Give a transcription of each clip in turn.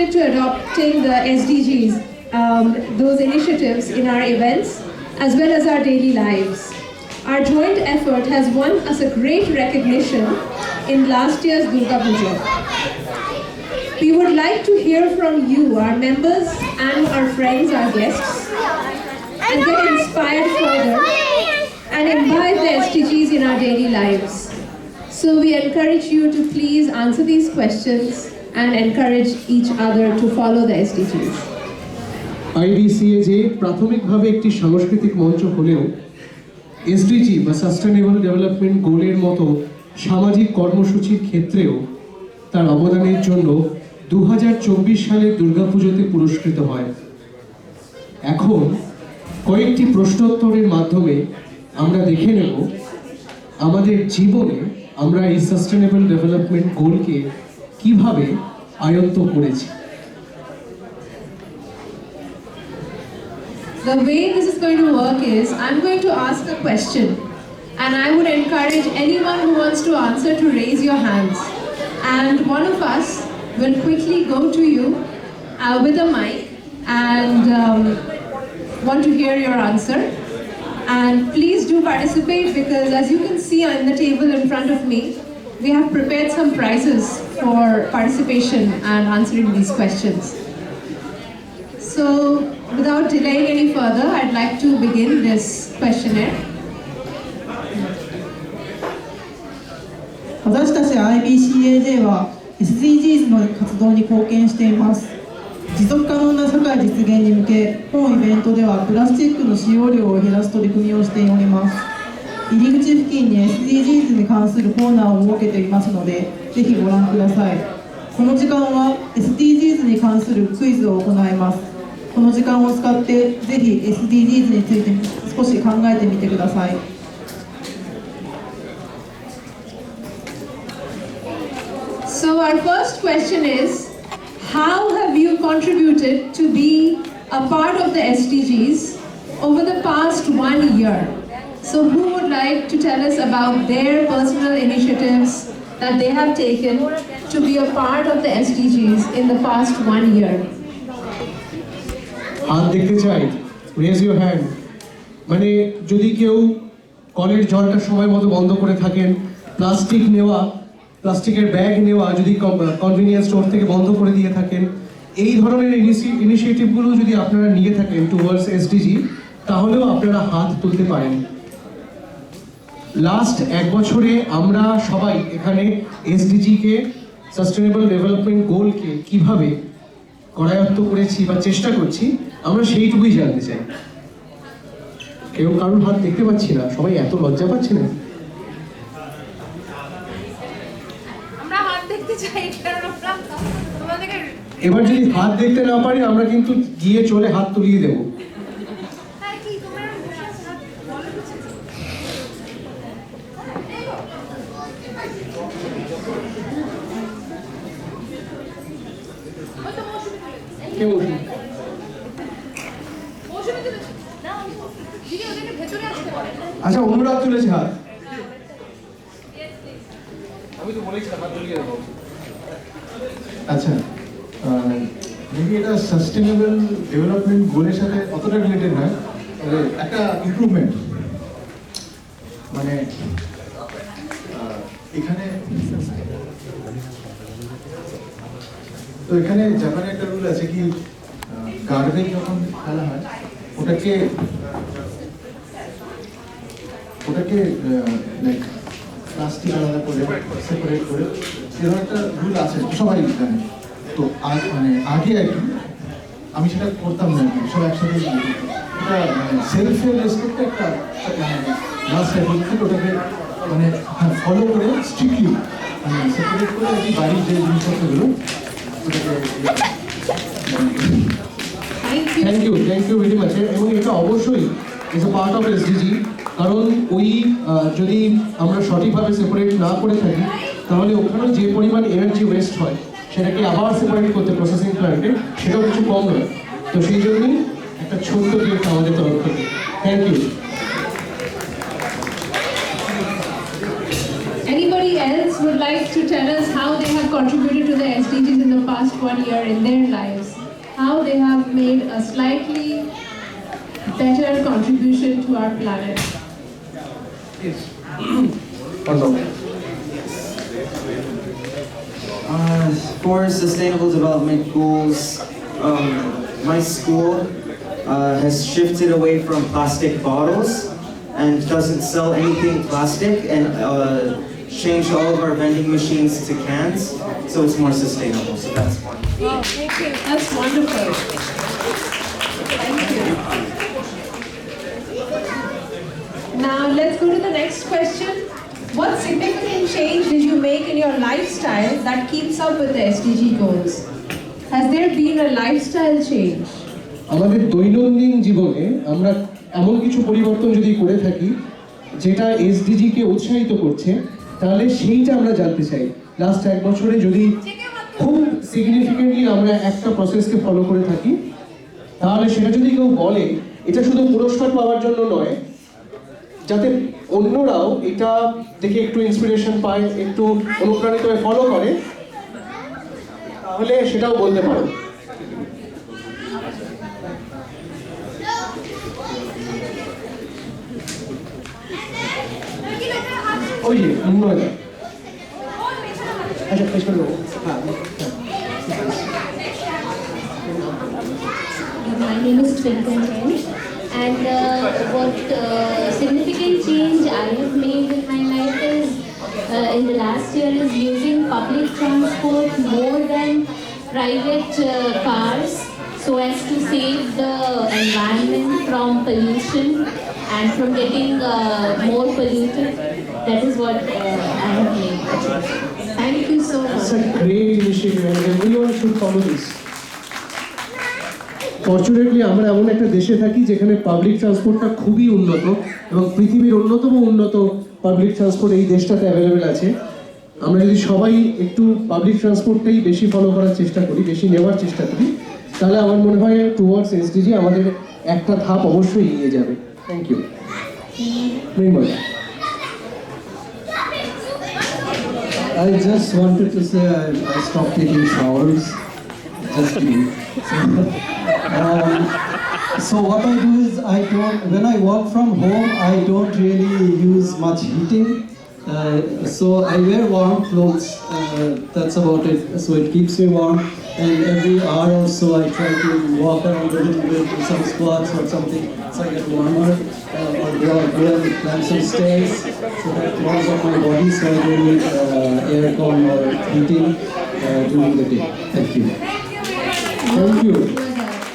committed to adopting the SDGs, those initiatives in our events, as well as our daily lives. Our joint effort has won us a great recognition in last year's Durga Puja. We would like to hear from you, our members and our friends, our guests, and get inspired further and imbibe the SDGs in our daily lives. So we encourage you to please answer these questions and encourage each other to follow the SDGs. IDCAJ প্রাথমিকভাবে একটি সাংস্কৃতিক মঞ্চ হলেও SDG বা sustainable development গোলের মতো সামাজিক কর্মসূচির ক্ষেত্রেও তার অবদানের জন্য 2024 সালে দুর্গাপুজোতে পুরস্কৃত হয়। এখন কয়েকটি প্রশ্নোত্তরের মাধ্যমে আমরা দেখে নেব আমাদের জীবনে আমরা এই সাস্টেনেবল ডেভেলপমেন্ট গোলকে কিভাবে আয়ত্ত করেছি। The way this is going to work is, I'm going to ask a question and I would encourage anyone who wants to answer to raise your hands. And one of us will quickly go to you with a mic and want to hear your answer. And please do participate because as you can see on the table in front of me, we have prepared some prizes for participation and answering these questions. So, without delaying any further, I'd like to begin this questionnaire. 私たち IBCAJ は SDGs の活動に貢献しています。持続可能な社会実現に向け、本イベントではプラスチックの使用量を減らす取り組みをしております。入り口付近に SDGs に関するコーナーを設けていますので、ぜひご覧ください。この時間は SDGs に関するクイズを行います。この時間を使ってぜひ SDGs について少し考えてみてください。So our first question is, how have you contributed to be a part of the SDGs over the past 1 year? So who would like to tell us about their personal initiatives that they have taken to be a part of the SDGs in the past 1 year? হাত দেখতে চাই, raise your hand. মানে যদি কেউ কলের জলটা সময় মতো বন্ধ করে থাকেন, প্লাস্টিকের ব্যাগ নেওয়া যদি কনভিনিয়েন্স স্টোর থেকে বন্ধ করে দিয়ে থাকেন, এই ধরনের ইনিশিয়েটিভগুলো যদি আপনারা নিয়ে থাকেন টুয়ার্ডস এসডিজি, তাহলেও আপনারা হাত তুলতে পারেন। লাস্ট 1 বছরে আমরা সবাই এখানে এসডিজিকে, সাস্টেনেবল ডেভেলপমেন্ট গোলকে কিভাবে করায়ত্ত করেছি বা চেষ্টা করছি, আমরা সেইটুকুই জানতে চাই। কেউ কারোর হাত দেখতে পাচ্ছি না, সবাই এত লজ্জা পাচ্ছে না। এবার যদি হাত দেখতে না পারি, আমরা কিন্তু গিয়ে চলে হাত তুলিয়ে দেবো। আচ্ছা, অনুরাগ তুলেছে হাত। আমি তো বলেছিলাম হাত তুলিয়ে দেবো। আচ্ছা, মেবি এটা সাস্টেনেবল ডেভেলপমেন্ট গোলের সাথে অতটা রিলেটেড নয়, তবে একটা ইমপ্রুভমেন্ট। মানে এখানে জাপানে একটা রুল আছে কি, গার্বেজ যখন ফেলা হয় ওটাকে লাইক প্লাস্টিক আলাদা করে সেপারেট করে, এরকম একটা রুল আছে, সবাই জানে। তো মানে আগে আর কি আমি সেটা করতাম না, সব একসাথে এটা সেলফ রেসপেক্ট একটা লাস্ট ওটাকে মানে ফলো করে স্ট্রিক্টলি মানে সেপারেট করে আর কি বাড়ির যে জিনিসপত্রগুলো ওটাকে। Thank you very much. এবং এটা অবশ্যই is a part of SDG, কারণ ওই যদি আমরা সঠিকভাবে সেপারেট না করে থাকি, তাহলে ওখানে যে পরিমাণ এনার্জি ওয়েস্ট হয় সেটাকে আবার সেপারেট করতে প্রসেসিং প্ল্যান্টে, সেটাও কিছু কম নয়। তো সেই জন্যই একটা ছোট্ট গিফট আমাদের তরফ থেকে। Thank you. Anybody else would like to tell us how they have contributed to the SDGs in the past last 1 year in their lives, how they have made a slightly better contribution to our planet. For sustainable development goals, my school has shifted away from plastic bottles and doesn't sell anything plastic, and changed all of our vending machines to cans, so it's more sustainable. So that's one. Wow, thank you. That's wonderful. Thank you. Now let's go to the next question. What significant change did you make in your lifestyle that keeps up with the SDG goals? Has there been a lifestyle change? আমাদের দৈনন্দিন জীবনে আমরা এমন কিছু পরিবর্তন যদি করে থাকি যেটা এসডিজি কে উৎসাহিত করছে, তাহলে সেইটা আমরা জানতে চাই। লাস্ট 1 বছরে যদি খুব সিগনিফিকেন্টলি আমরা একটা প্রসেসকে ফলো করে থাকি, তাহলে সেটা যদি কেউ বলে, এটা শুধু পুরস্কার পাওয়ার জন্য নয়, যাতে অন্যরাও এটা দেখে একটু ইন্সপিরেশন পায়, একটু অনুপ্রাণিত হয়ে ফলো করে, তাহলে সেটাও বলতে পারো। ওই যে নয়টা, আচ্ছা পেছনে নেবো। হ্যাঁ, My name is Twinkle Jain, and what significant change I have made in my life is in the last year is using public transport more than private cars, so as to save the environment from pollution and from getting more polluted. That is what I have made. Thank you so much. It's a great initiative and everyone should follow this. Fortunately আমরা এমন একটা দেশে থাকি যেখানে public ট্রান্সপোর্টটা খুবই উন্নত এবং পৃথিবীর অন্যতম উন্নত পাবলিক ট্রান্সপোর্ট এই দেশটাতে অ্যাভেলেবেল আছে। আমরা যদি সবাই একটু পাবলিক ট্রান্সপোর্টটাই বেশি ফলো করার চেষ্টা করি, বেশি নেওয়ার চেষ্টা করি, তাহলে আমার মনে হয় টুয়ার্ডস এসডিজি আমাদের একটা ধাপ অবশ্যই এগিয়ে যাবে। Thank you. Mrinmoy. I just wanted to say I stopped taking showers. Just kidding. So what I do is when I work from home, I don't really use much heating. So I wear warm clothes. That's about it. So it keeps me warm. And every hour or so, I try to walk around a little bit, do some squats or something, so I get warmer. Or go out there and climb some stairs, so that warms up my body, so I don't need aircon or heating during the day. Thank you. Thank you.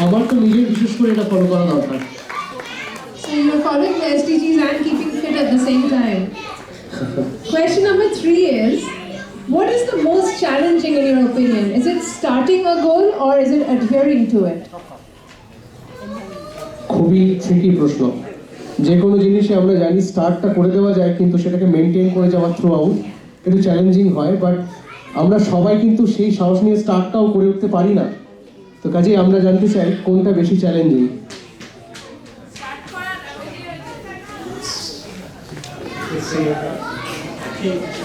আমার তো নিজে বিশেষ করে এটা follow করা দরকার। So you're following the SDGs and keeping fit at the same time. Question number 3 is, what is the most challenging in your opinion? Is it starting a goal or is it adhering to it? খুবই tricky প্রশ্ন। যে কোনো জিনিসে আমরা জানি স্টার্টটা করে দেওয়া যায়, কিন্তু সেটাকে মেনটেন করে যাওয়া থ্রু আউট একটু চ্যালেঞ্জিং হয়, বাট আমরা সবাই কিন্তু সেই সাহস নিয়ে স্টার্টটাও করে উঠতে পারি না। তো কাজেই আমরা জানতে চাই কোনটা বেশি চ্যালেঞ্জিং।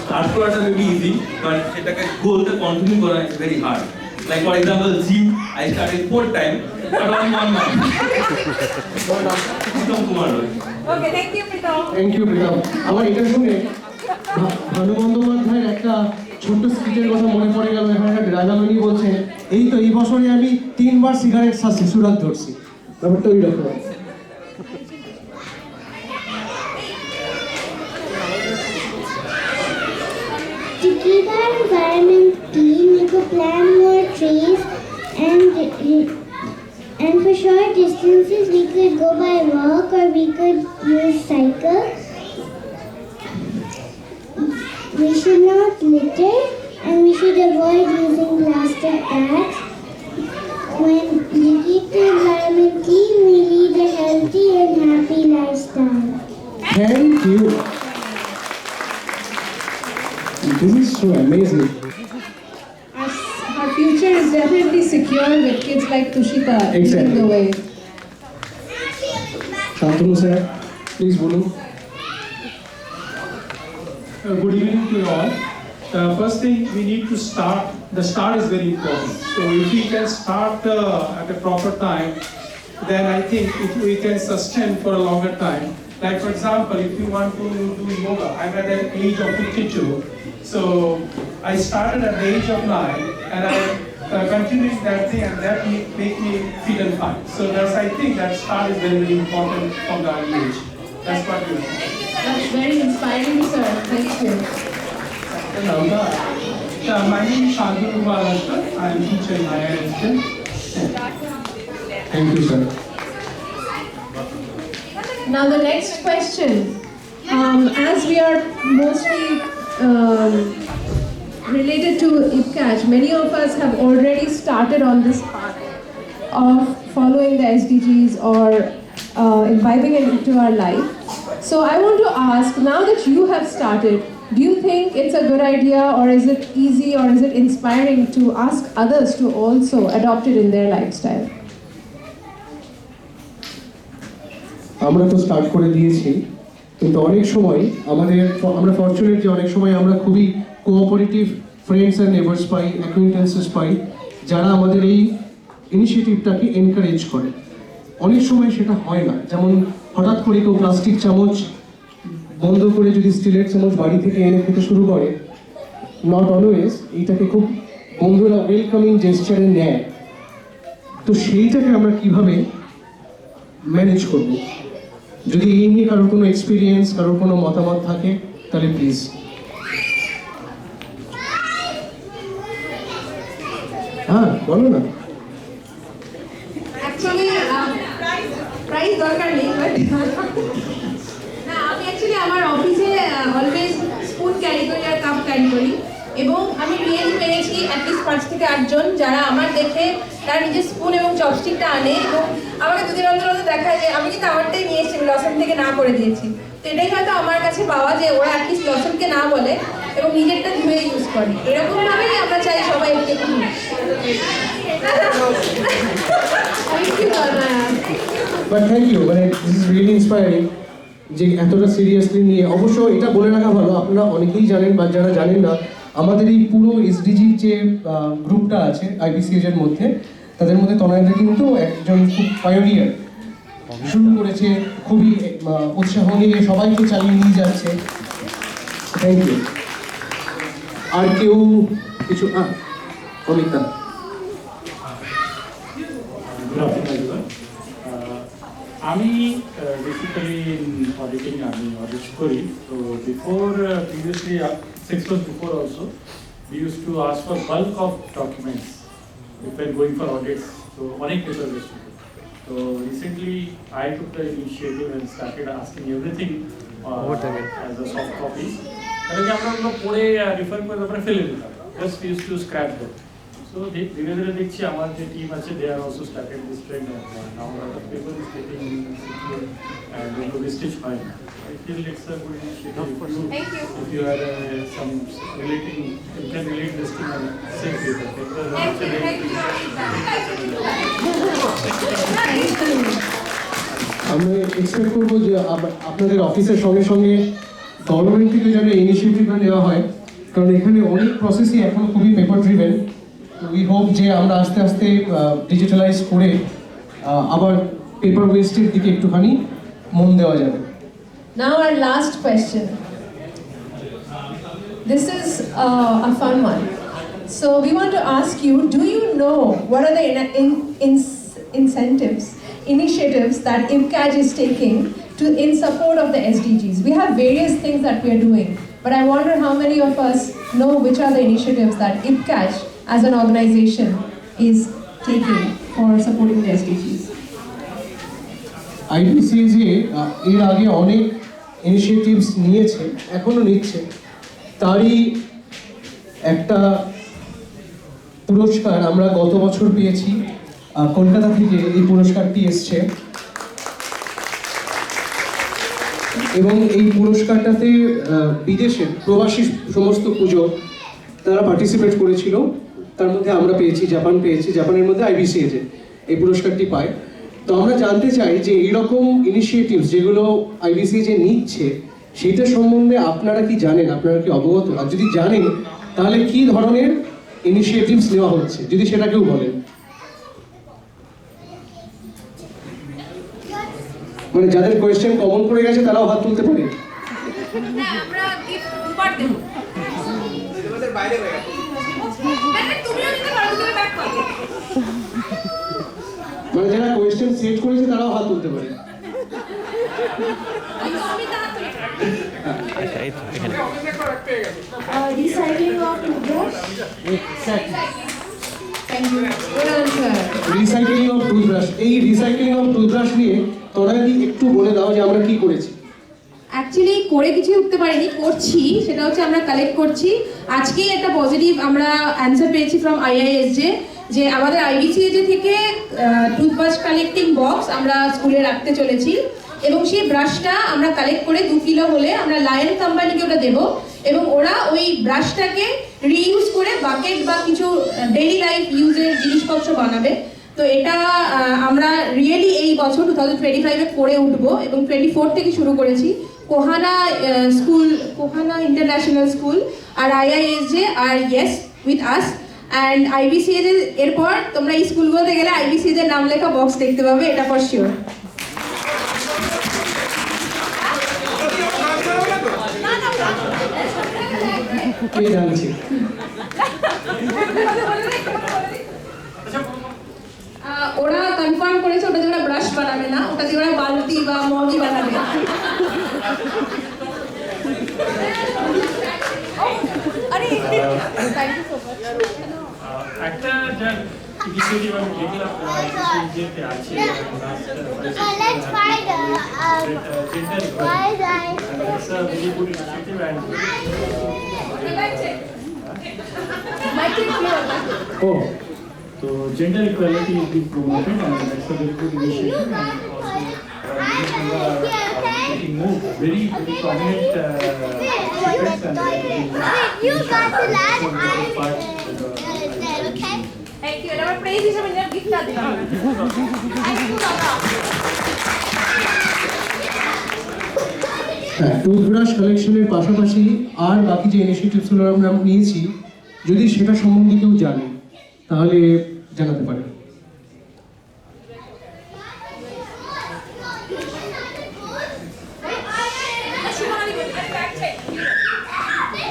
স্টার্ট করাটা মেবি ইজি, বাট সেটাকে গোলটা কন্টিনিউ করা is very hard. Like for example gym, I started 4 time but on 1 month. Pritam Kumar Roy. Okay, thank you, Pritam. Thank you Pritam. আমার এটা শুনে ভানু বন্দ্যোপাধ্যায়ের একটা ছোট্ট স্কিটের কথা মনে পড়ে গেল। এখানে একটা ড্রাগালনি বলছেন, এই তো এই বছরে আমি 3 বার সিগারেট ছাড়ছি, সুরাত ধরছি। ব্যাপারটা ওই রকম। To keep our environment clean, we could plant more trees, and for short distances we could go by walk or we could use cycle. We should not litter and we should avoid using plastic bags. When we keep the environment clean, we lead a healthy and happy lifestyle. Thank you. This is so amazing. Our future is definitely secure with kids like Tushita leading Exactly. the way. Shantanu sir, please বলুন। Good evening to you all. first thing we need to start, the start is very important. So if we can start at a proper time, then I think we can sustain for a longer time. Like for example, if you want to do yoga, I'm at the age of 52. So I started at the age of 9 and I continued that thing, and that make me fit and fine. So that's, I think that start is very, very important from the early age. That's what we do. That's very inspiring, sir. Thank you. My name is Shantanu Maharashtra. I am teacher in higher education. Thank you sir. Now the next question. As we are mostly related to IPCAJ, many of us have already started on this path of following the SDGs or imbibing it into our life. So I want to ask, now that you have started, do you think it's a good idea, or is it easy, or is it inspiring to ask others to also adopt it in their lifestyle? আমরা তো start করে দিয়েছি, কিন্তু অনেক সময় আমরা fortunate যে অনেক সময় আমরা খুবই কোঅপারেটিভ ফ্রেন্ডস অ্যান্ড নেবার্স পাই, অ্যাকুইন্টেন্সেস পাই, যারা আমাদের এই ইনিশিয়েটিভটাকে এনকারেজ করে। অনেক সময় সেটা হয় না, যেমন হঠাৎ করে কেউ প্লাস্টিক চামচ বন্ধ করে যদি স্টিলের চামচ বাড়ি থেকে এনে খেতে শুরু করে, নট অলওয়েজ এইটাকে খুব বন্ধুরা ওয়েলকামিং জেস্টারে নেয়। তো সেইটাকে আমরা কিভাবে ম্যানেজ করবো? যদি এই নিয়ে কারোর কোনো এক্সপিরিয়েন্স, কারোর কোনো মতামত থাকে, তাহলে প্লিজ। হ্যাঁ, বলো না। Actually, price দরকার নেই, but না, আমি অ্যাকচুয়ালি আমার অফিসে অলওয়েজ স্পুন ক্যারি করি আর কাপ ক্যারি করি, এবং আমি রিয়েলি পেয়েছি অ্যাটলিস্ট 5 থেকে 8 জন যারা আমার দেখে তারা নিজের স্পুন এবং চপস্টিকটা আনে, এবং আমাকে দুদিন অন্তর দেখায় যে আমি কিন্তু আমারটাই নিয়ে এসেছি, লসন থেকে না করে দিয়েছি। তো এটাই হয়তো আমার কাছে পাওয়া, যে ওরা অ্যাটলিস্ট লসনকে না বলে এবং নিজেরটা ধুয়ে ইউজ করে। এরকমভাবেই আমরা চাই সবাই একটু। বাট থ্যাংক ইউ, মানে দিস ইজ রিয়েলি ইন্সপায়ারিং যে এতটা সিরিয়াসলি নিয়ে। অবশ্য এটা বলে রাখা ভালো, আপনারা অনেকেই জানেন বা যারা জানেন না, আমাদের এই পুরো এসডিজির যে গ্রুপটা আছে IBCAJ এর মধ্যে, তাদের মধ্যে তনয়দা কিন্তু একজন খুব পায়োনিয়ার, শুরু করেছে খুবই উৎসাহ নিয়ে, সবাইকে চালিয়ে নিয়ে যাচ্ছে। Thank you. আর কেউ কিছু? অমিতা। আমি বেসিক্যালি অডিটিং আমি অডিট করি। তো before previously 6 months before also we used to ask for bulk of documents if we're going for audits, so অনেক পেপার ওয়েস্ট হতো। তো recently I took the initiative and started asking everything as a soft copy, তাহলে যে আমরা ওগুলো পড়ে রিফার করে তারপরে ফেলে দিতাম, just we used to scrap them. So ধীরে ধীরে দেখছি আমার যে টিম আছে, they are also started this trend, and now a lot of paper is getting secure and wastage হয় না। I feel it's a good initiative. If you are some relating, you can relate this to my same paper. আমরা expect করবো যে আপনাদের অফিসের সঙ্গে সঙ্গে government থেকে যেন ইনিশিয়েটিভটা নেওয়া হয়, কারণ এখানে অনেক প্রসেসই এখন খুবই পেপার ড্রিভেন। উই হোপ যে আমরা আস্তে আস্তে ডিজিটালাইজ করে আবার পেপার ওয়েস্টের দিকে একটুখানি মন দেওয়া যাবে। Now our last question. This is a fun one. So we want to ask you, do you know what are the initiatives that IPCAJ is taking in support of the SDGs? We have various things that we are doing, but I wonder how many of us know which are the initiatives that IPCAJ as an organization is taking for supporting the SDGs. IBCAJ এর আগে অনেক initiatives নিয়েছে, এখনো নিচ্ছে। তারই একটা পুরস্কার আমরা গত বছর পেয়েছি, কলকাতা থেকে এই পুরস্কারটি এসছে, এবং এই পুরস্কারটাতে বিদেশের প্রবাসী সমস্ত পুজো তারা পার্টিসিপেট করেছিল। তার মধ্যে আমরা পেয়েছি, জাপান পেয়েছি, জাপানের মধ্যে IBCAJ এই পুরস্কারটি পায়। তো আমরা জানতে চাই যে এইরকম ইনিশিয়েটিভস যেগুলো IBCAJ নিচ্ছে, সেইটা সম্বন্ধে আপনারা কি জানেন, আপনারা কি অবগত? আর যদি জানেন তাহলে কি ধরনের ইনিশিয়েটিভস নেওয়া হচ্ছে যদি সেটা কেউ বলেন। মানে যাদের কোয়েশ্চেন কমন পড়ে গেছে তারাও হাত তুলতে পারে। মানে যারা কোয়েশ্চেন সেট করেছে তারাও হাত তুলতে পারে। Recycling of toothbrush. Recycling of toothbrush, এই রিসাইক্লিং অফ টুথব্রাশ নিয়ে তনয়াদি একটু বলে দাও যে আমরা কি করেছি। অ্যাকচুয়ালি করে কিছু উঠতে পারিনি, করছি, সেটা হচ্ছে আমরা কালেক্ট করছি। আজকেই একটা পজিটিভ আমরা অ্যান্সার পেয়েছি ফ্রম আইআইএসজে যে আমাদের আইবিসিএজে থেকে টুথব্রাশ কালেক্টিং বক্স আমরা স্কুলে রাখতে চলেছি এবং সেই ব্রাশটা আমরা কালেক্ট করে 2 কিলো হলে আমরা লায়ন কোম্পানিকে ওটা দেবো এবং ওরা ওই ব্রাশটাকে রিইউজ করে বাকেট বা কিছু ডেইলি লাইফ ইউজের জিনিসপত্র বানাবে। তো এটা আমরা রিয়েলি এই বছর 2025-এ করে উঠবো এবং 24 থেকে শুরু করেছি। Kohana school, Kohana international school আর আইআইএসজে আর ইয়েস উইথ আস অ্যান্ড আইবিসিএজ এরপর তোমরা এই স্কুলগুলোতে গেলে আইবিসিএজ এর নাম লেখা বক্স দেখতে পাবে, এটা ফর শিওর। কে জানছে? ওরা কনফার্ম করেছে ওটা দিয়ে ওরা ব্রাশ বানাবে না, ওটা দিয়ে ওরা বালতি বা মগই বানাবে। একটা যা ইনিশিয়েটিভ আমি দেখলাম যেতে আছে Let's find it's a very good initiative and oh, so gender equality is being promoted and that's a very good initiative and also taking more very prominent aspects and you got the last part okay? Thank you. Our praise is a gift. হ্যাঁ, toothbrush কালেকশনের পাশাপাশি আর বাকি যে ইনিশিয়েটিভসগুলো আমরা নিয়েছি যদি সেটা সম্বন্ধে কেউ জানে তাহলে জানাতে পারে।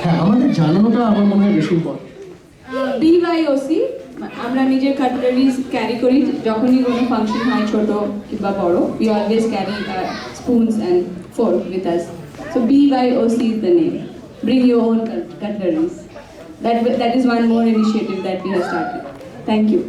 হ্যাঁ, আমাদের জানানোটা আমার মনে হয় বেশি ইম্পর্টেন্ট। BYOC আমরা নিজের কাটলারিজ ক্যারি করি যখনই কোনো ফাংশন হয় ছোট কিংবা বড়, we always carry spoons and fork with us. So BYOC is the name. Bring your own cutleries. That is one more initiative that we have started. Thank you.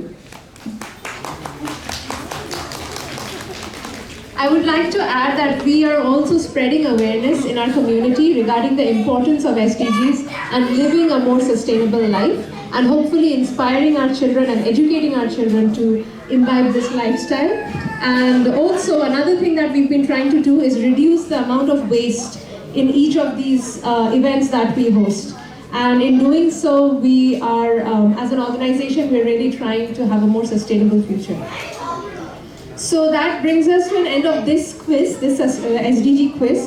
I would like to add that we are also spreading awareness in our community regarding the importance of SDGs and living a more sustainable life, and hopefully inspiring our children and educating our children to imbibe this lifestyle. And also another thing that we've been trying to do is reduce the amount of waste in each of these events that we host. And in doing so, we are, as an organization, we're really trying to have a more sustainable future. So that brings us to an end of this quiz, this SDG quiz.